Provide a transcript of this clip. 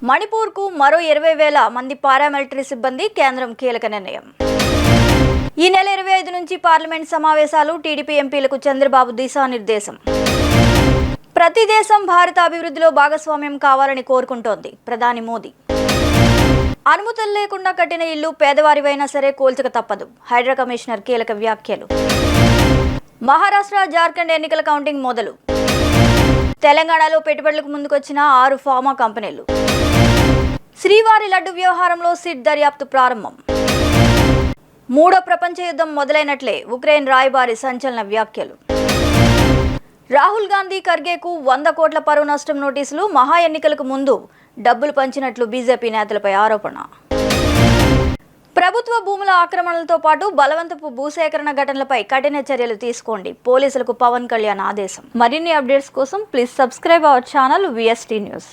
మణిపూర్కు మరో 20,000 మంది పారామిలిటరీ సిబ్బంది కేంద్రం కీలక నిర్ణయం. ఈ నెల 25 నుంచి పార్లమెంట్ సమావేశాలు. టీడీపీ ఎంపీలకు చంద్రబాబు దిశానిర్దేశం. ప్రతి దేశం భారత అభివృద్ధిలో భాగస్వామ్యం కావాలని కోరుకుంటోంది ప్రధాని మోదీ. అనుమతులు లేకుండా కట్టిన ఇల్లు పేదవారివైనా సరే కూల్చక తప్పదు. హైడ్రా కమిషనర్ కీలక వ్యాఖ్యలు. మహారాష్ట్ర, జార్ఖండ్ ఎన్నికల కౌంటింగ్ మొదలు. తెలంగాణలో పెట్టుబడులకు ముందుకొచ్చిన 6 ఫార్మా కంపెనీలు. శ్రీవారి లడ్డు వ్యవహారంలో సిట్ దర్యాప్తు ప్రారంభం. మూడో ప్రపంచ యుద్ధం మొదలైనట్లే ఉక్రెయిన్ రాయబారి సంచలన వ్యాఖ్యలు. రాహుల్ గాంధీ, ఖర్గేకు 100 కోట్ల పరువు నష్టం నోటీసులు. మహా ఎన్నికలకు ముందు డబ్బులు పంచినట్లు బీజేపీ నేతలపై ఆరోపణ. ప్రభుత్వ భూముల ఆక్రమణలతో పాటు బలవంతపు భూసేకరణ ఘటనలపై కఠిన చర్యలు తీసుకోండి. పోలీసులకు పవన్ కళ్యాణ్ ఆదేశం. మరిన్ని అప్డేట్స్ కోసం please subscribe our channel VST news.